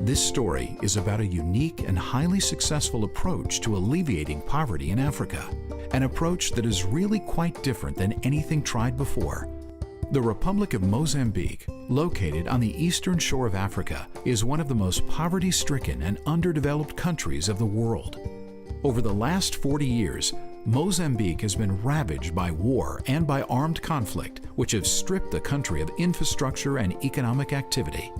This story is about a unique and highly successful approach to alleviating poverty in Africa, an approach that is really quite different than anything tried before. The Republic of Mozambique, located on the eastern shore of Africa, is one of the most poverty-stricken and underdeveloped countries of the world. Over the last 40 years, Mozambique has been ravaged by war and by armed conflict, which have stripped the country of infrastructure and economic activity.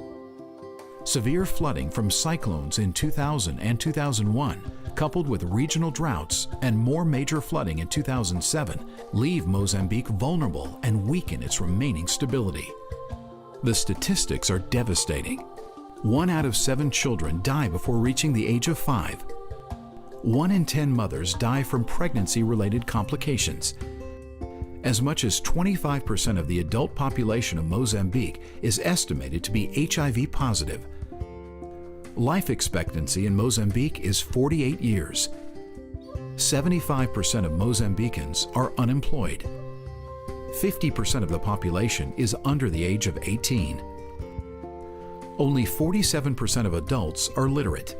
Severe flooding from cyclones in 2000 and 2001, coupled with regional droughts and more major flooding in 2007, leave Mozambique vulnerable and weaken its remaining stability. The statistics are devastating. 1 out of 7 children die before reaching the age of 5. 1 in 10 mothers die from pregnancy-related complications. As much as 25% of the adult population of Mozambique is estimated to be HIV positive. Life expectancy in Mozambique is 48 years. 75% of Mozambicans are unemployed. 50% of the population is under the age of 18. Only 47% of adults are literate.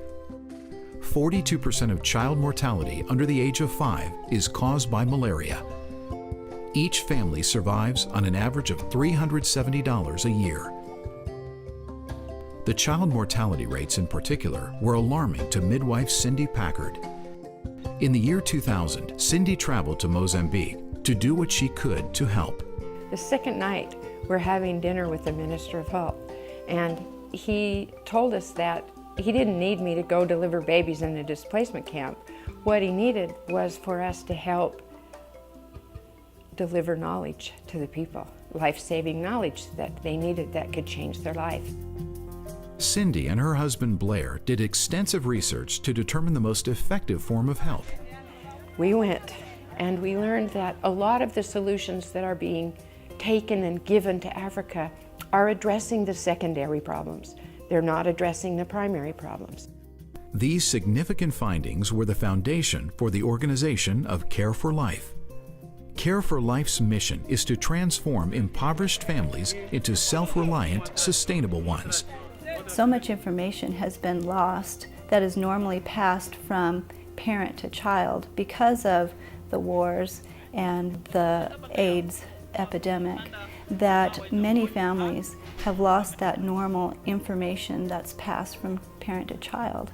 42% of child mortality under the age of 5 is caused by malaria. Each family survives on an average of $370 a year. The child mortality rates in particular were alarming to midwife Cindy Packard. In the year 2000, Cindy traveled to Mozambique to do what she could to help. The second night, we're having dinner with the Minister of Health, and he told us that he didn't need me to go deliver babies in a displacement camp. What he needed was for us to help deliver knowledge to the people, life-saving knowledge that they needed that could change their life. Cindy and her husband Blair did extensive research to determine the most effective form of help. We went and we learned that a lot of the solutions that are being taken and given to Africa are addressing the secondary problems. They're not addressing the primary problems. These significant findings were the foundation for the organization of Care for Life. Care for Life's mission is to transform impoverished families into self-reliant, sustainable ones. So much information has been lost that is normally passed from parent to child because of the wars and the AIDS epidemic, that many families have lost that normal information that's passed from parent to child.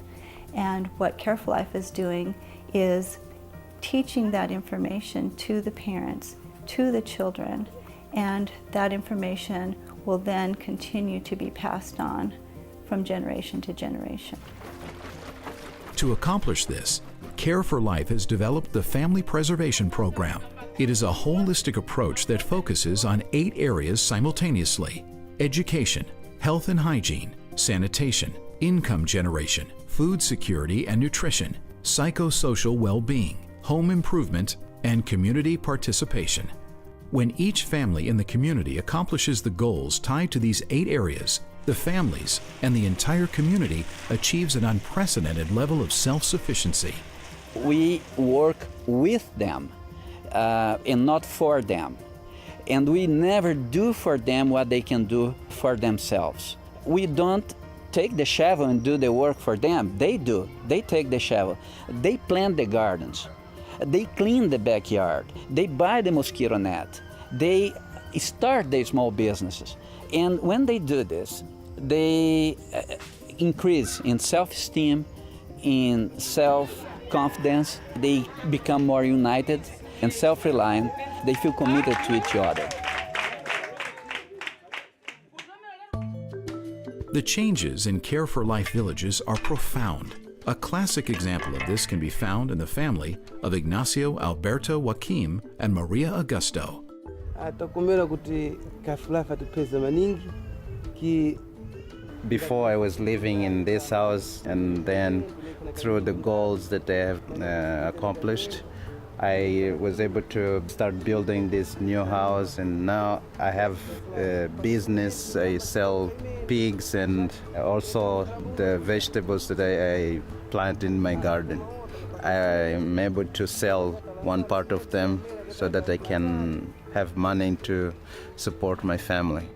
And what Care for Life is doing is teaching that information to the parents, to the children, and that information will then continue to be passed on from generation to generation. To accomplish this, Care for Life has developed the Family Preservation Program. It is a holistic approach that focuses on 8 areas simultaneously: education, health and hygiene, sanitation, income generation, food security and nutrition, psychosocial well-being, home improvement, and community participation. When each family in the community accomplishes the goals tied to these 8 areas, the families and the entire community achieves an unprecedented level of self-sufficiency. We work with them and not for them. And we never do for them what they can do for themselves. We don't take the shovel and do the work for them. They do. They take the shovel. They plant the gardens. They clean the backyard. They buy the mosquito net. They start their small businesses. And when they do this, they increase in self-esteem, in self-confidence. They become more united and self-reliant. They feel committed to each other. The changes in Care for Life villages are profound. A classic example of this can be found in the family of Ignacio Alberto Joaquim and Maria Augusto. Before I was living in this house, and then through the goals that they have accomplished, I was able to start building this new house, and now I have a business. I sell pigs and also the vegetables that I plant in my garden. I am able to sell one part of them so that I can have money to support my family.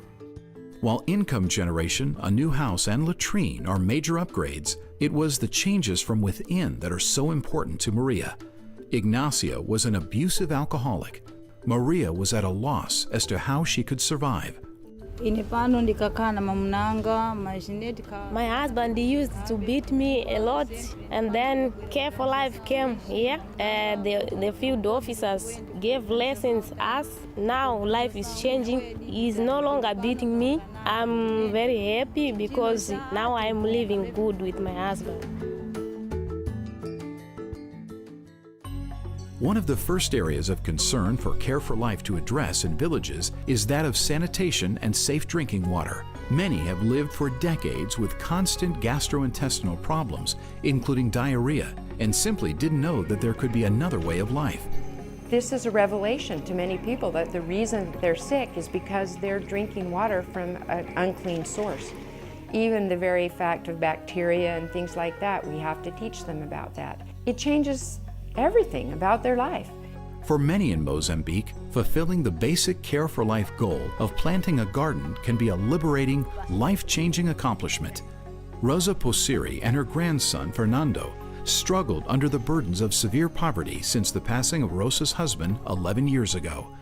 While income generation, a new house, and latrine are major upgrades, it was the changes from within that are so important to Maria. Ignacio was an abusive alcoholic. Maria was at a loss as to how she could survive. My husband used to beat me a lot, and then Care for Life came here. The field officers gave lessons us. Now life is changing. He's no longer beating me. I'm very happy because now I'm living good with my husband. One of the first areas of concern for Care for Life to address in villages is that of sanitation and safe drinking water. Many have lived for decades with constant gastrointestinal problems, including diarrhea, and simply didn't know that there could be another way of life. This is a revelation to many people that the reason they're sick is because they're drinking water from an unclean source. Even the very fact of bacteria and things like that, we have to teach them about that. It changes everything about their life. For many in Mozambique, fulfilling the basic Care for Life goal of planting a garden can be a liberating, life-changing accomplishment. Rosa Posiri and her grandson, Fernando, struggled under the burdens of severe poverty since the passing of Rosa's husband 11 years ago.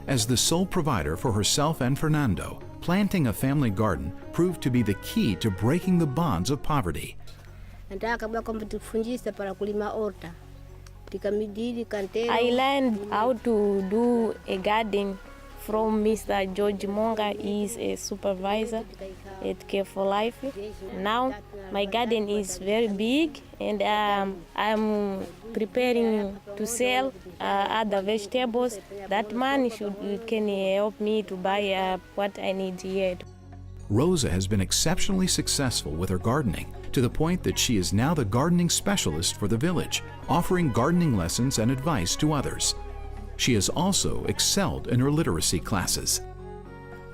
As the sole provider for herself and Fernando, planting a family garden proved to be the key to breaking the bonds of poverty. I learned how to do a garden from Mr. George Monga. He is a supervisor at Care for Life. Now my garden is very big, and I'm preparing to sell other vegetables. That man can help me to buy what I need here. Rosa has been exceptionally successful with her gardening, to the point that she is now the gardening specialist for the village, offering gardening lessons and advice to others. She has also excelled in her literacy classes.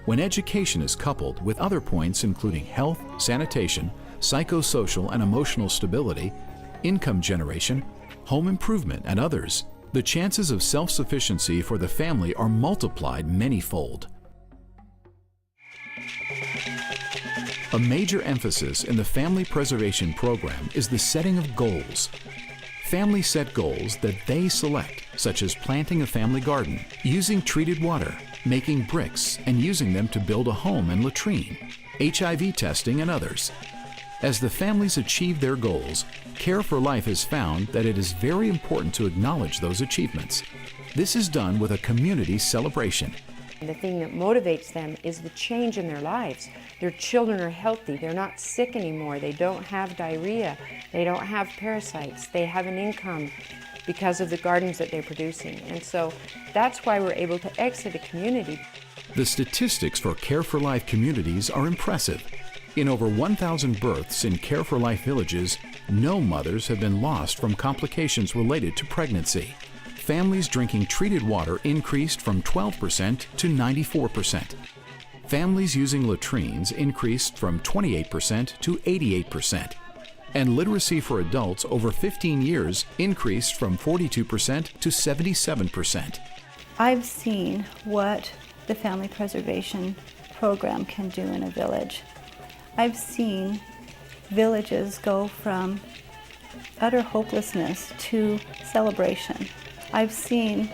When education is coupled with other points including health, sanitation, psychosocial and emotional stability, income generation, home improvement, and others, the chances of self-sufficiency for the family are multiplied many-fold. A major emphasis in the family preservation program is the setting of goals. Families set goals that they select, such as planting a family garden, using treated water, making bricks and using them to build a home and latrine, HIV testing, and others. As the families achieve their goals, Care for Life has found that it is very important to acknowledge those achievements. This is done with a community celebration. The thing that motivates them is the change in their lives. Their children are healthy, they're not sick anymore, they don't have diarrhea, they don't have parasites, they have an income because of the gardens that they're producing. And so that's why we're able to exit a community. The statistics for Care for Life communities are impressive. In over 1,000 births in Care for Life villages, no mothers have been lost from complications related to pregnancy. Families drinking treated water increased from 12% to 94%. Families using latrines increased from 28% to 88%. And literacy for adults over 15 years increased from 42% to 77%. I've seen what the family preservation program can do in a village. I've seen villages go from utter hopelessness to celebration. I've seen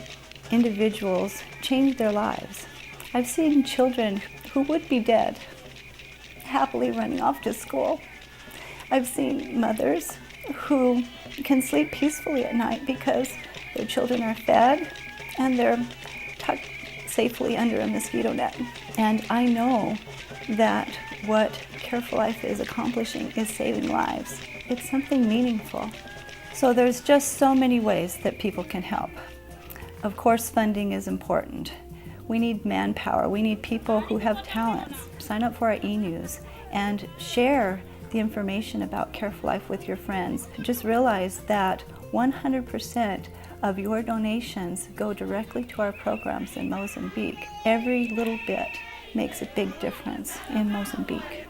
individuals change their lives. I've seen children who would be dead happily running off to school. I've seen mothers who can sleep peacefully at night because their children are fed and they're tucked safely under a mosquito net. And I know that what Care for Life is accomplishing is saving lives. It's something meaningful. So there's just so many ways that people can help. Of course, funding is important. We need manpower. We need people who have talents. Sign up for our e-news and share the information about Care for Life with your friends. Just realize that 100% of your donations go directly to our programs in Mozambique. Every little bit makes a big difference in Mozambique.